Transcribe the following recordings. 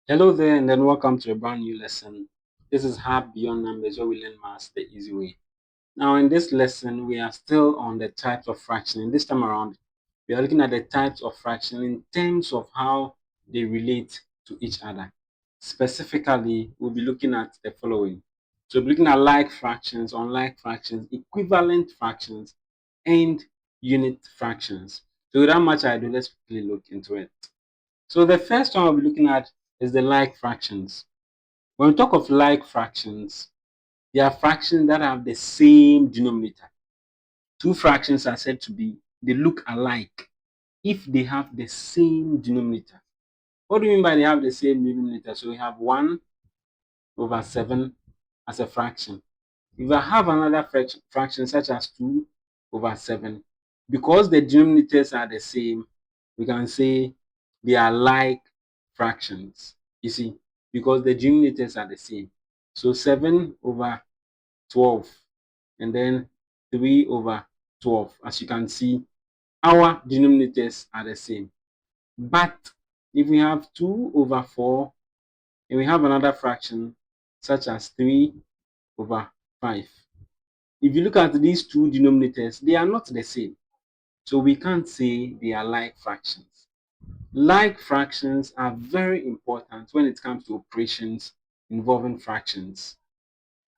Hello there, and then welcome to a brand new lesson. This is Hard Beyond Numbers, where we learn maths the easy way. Now, in this lesson, we are still on the types of fraction. And this time around, we are looking at the types of fraction in terms of how they relate to each other. Specifically, we'll be looking at the following. So, we'll be looking at like fractions, unlike fractions, equivalent fractions, and unit fractions. So, without much ado, let's quickly look into it. So the first one we'll be looking at is the like fractions. When we talk of like fractions, they are fractions that have the same denominator. Two fractions are said to be, they look alike if they have the same denominator. What do you mean by they have the same denominator? So we have 1 over 7 as a fraction. If I have another fraction such as 2 over 7, because the denominators are the same, we can say they are like fractions. You see, because the denominators are the same. So 7 over 12 and then 3 over 12. As you can see, our denominators are the same. But if we have 2 over 4 and we have another fraction such as 3 over 5. If you look at these two denominators, they are not the same. So we can't say they are like fractions. Like fractions are very important when it comes to operations involving fractions,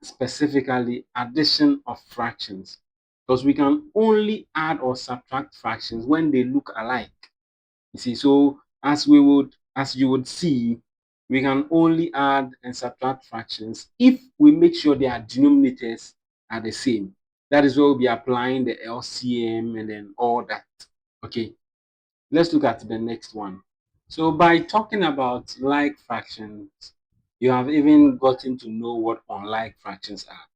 specifically addition of fractions, because we can only add or subtract fractions when they look alike. You see, so as you would see, we can only add and subtract fractions if we make sure their denominators are the same. That is where we'll be applying the LCM and then all that. Okay, let's look at the next one. So by talking about like fractions, you have even gotten to know what unlike fractions are.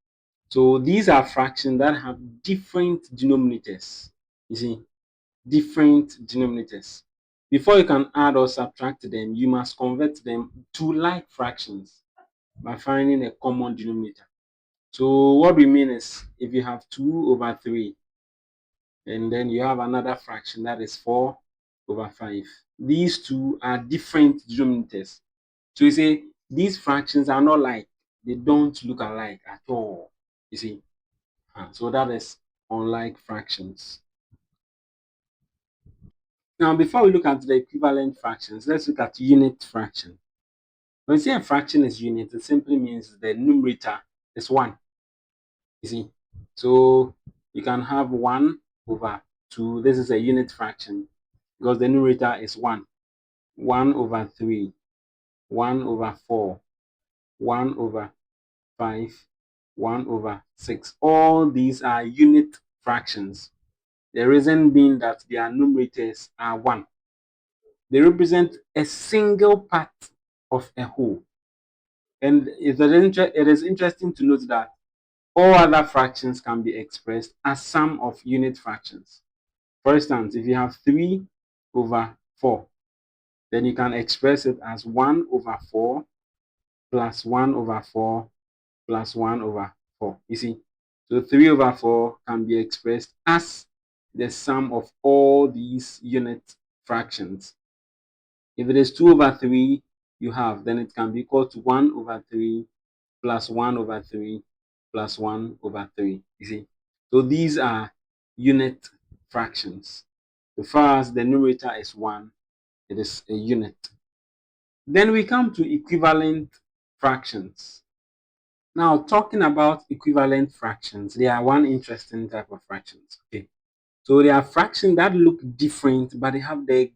So these are fractions that have different denominators. You see, different denominators. Before you can add or subtract them, you must convert them to like fractions by finding a common denominator. So what we mean is, if you have 2 over 3, and then you have another fraction that is 4 over 5. These two are different denominators. So you say these fractions are not like, they don't look alike at all. You see, so that is unlike fractions. Now, before we look at the equivalent fractions, let's look at unit fraction. When you say a fraction is unit, it simply means the numerator is 1. You see, so you can have 1 over 2. This is a unit fraction because the numerator is 1. 1 over 3, 1 over 4, 1 over 5, 1 over 6. All these are unit fractions. The reason being that their numerators are 1. They represent a single part of a whole. And it is interesting to note that all other fractions can be expressed as sum of unit fractions. For instance, if you have 3 over 4, then you can express it as 1 over 4 plus 1 over 4 plus 1 over 4. You see, so 3 over 4 can be expressed as the sum of all these unit fractions. If it is 2 over 3 you have, then it can be equal to 1 over 3 plus 1 over 3 plus 1 over 3. You see, so these are unit fractions. As far as the numerator is 1, it is a unit. Then we come to equivalent fractions. Now, talking about equivalent fractions, they are one interesting type of fractions. Okay, so they are fractions that look different, but they have the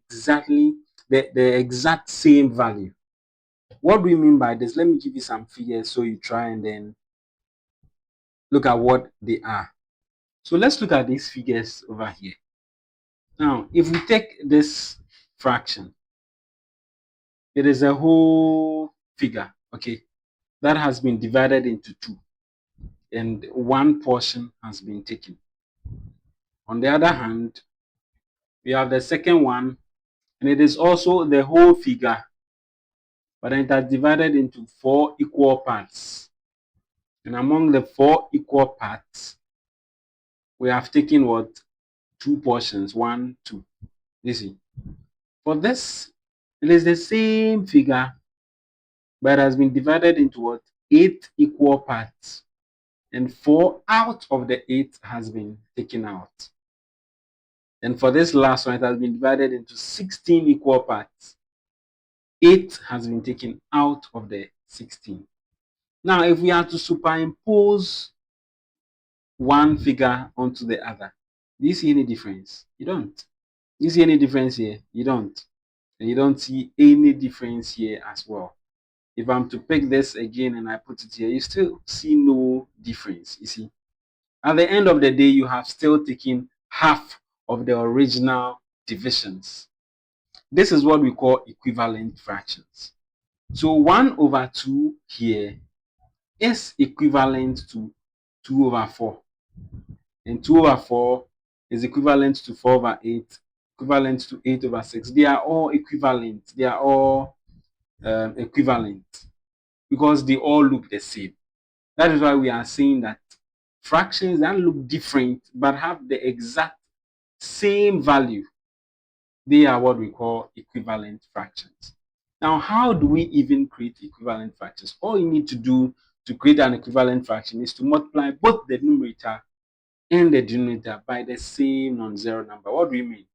exact same value. What do we mean by this? Let me give you some figures so you try and then look at what they are. So let's look at these figures over here. Now, if we take this fraction, it is a whole figure, okay, that has been divided into 2, and one portion has been taken. On the other hand, we have the second one, and it is also the whole figure, but it has divided into 4 equal parts. And among the 4 equal parts, we have taken what? two portions, 1, 2. You see, for this, it is the same figure, but it has been divided into what? 8 equal parts, and 4 out of the 8 has been taken out. And for this last one, it has been divided into 16 equal parts. 8 has been taken out of the 16. Now, if we are to superimpose one figure onto the other, do you see any difference? You don't. Do you see any difference here? You don't. And you don't see any difference here as well. If I'm to pick this again and I put it here, you still see no difference. You see, at the end of the day, you have still taken half of the original divisions. This is what we call equivalent fractions. So 1 over 2 here is equivalent to 2 over 4. And 2 over 4 is equivalent to 4 over 8, equivalent to 8 over 6. They are all equivalent. They are all equivalent because they all look the same. That is why we are saying that fractions that look different but have the exact same value, they are what we call equivalent fractions. Now, how do we even create equivalent fractions? All you need to do to create an equivalent fraction is to multiply both the numerator and the denominator by the same non-zero number. What do you mean?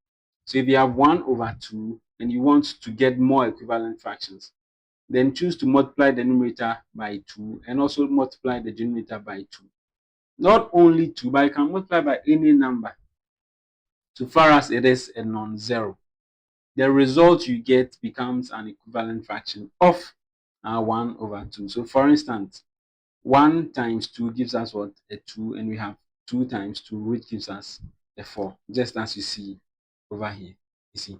So if you have 1 over 2 and you want to get more equivalent fractions, then choose to multiply the numerator by 2 and also multiply the denominator by 2. Not only 2, but you can multiply by any number so far as it is a non-zero. The result you get becomes an equivalent fraction of 1 over 2. So for instance, 1 times 2 gives us what? A 2, and we have 2 times 2, which gives us a 4, just as you see over here. You see.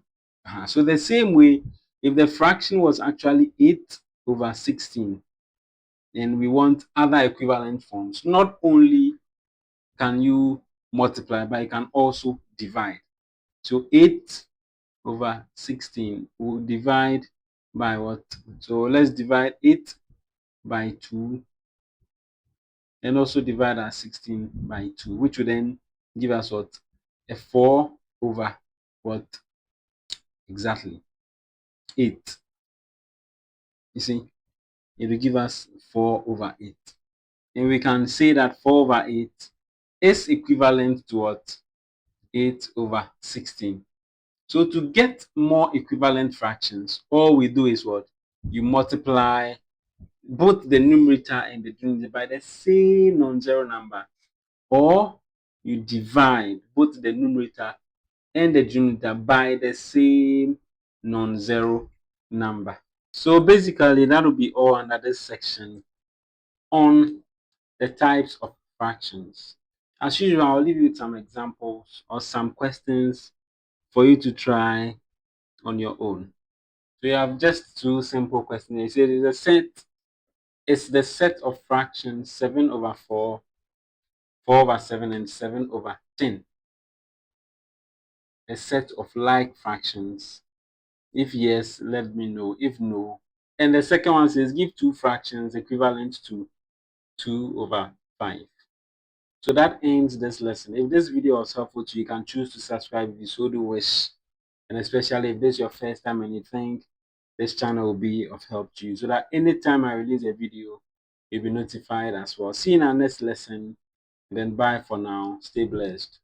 So the same way, if the fraction was actually 8 over 16, and we want other equivalent forms, not only can you multiply, but you can also divide. So 8 over 16 will divide by what? So let's divide 8 by 2 and also divide our 16 by 2, which will then give us what? A 4 over what? Exactly 8. You see, it will give us 4 over 8. And we can say that 4 over 8 is equivalent to what? 8 over 16. So to get more equivalent fractions, all we do is what? You multiply both the numerator and the denominator by the same non-zero number, or you divide both the numerator and the denominator by the same non-zero number. So basically, that will be all under this section on the types of fractions. As usual, I'll leave you with some examples or some questions for you to try on your own. So you have just 2 simple questions. It says it's the set of fractions 7 over 4, 4 over 7, and 7 over 10. A set of like fractions. If yes, let me know. If no, and the second one says give 2 fractions equivalent to 2 over 5. So that ends this lesson. If this video was helpful to you, you can choose to subscribe if you so do wish. And especially if this is your first time and you think this channel will be of help to you, so that anytime I release a video, you'll be notified as well. See you in our next lesson. Then bye for now. Stay blessed.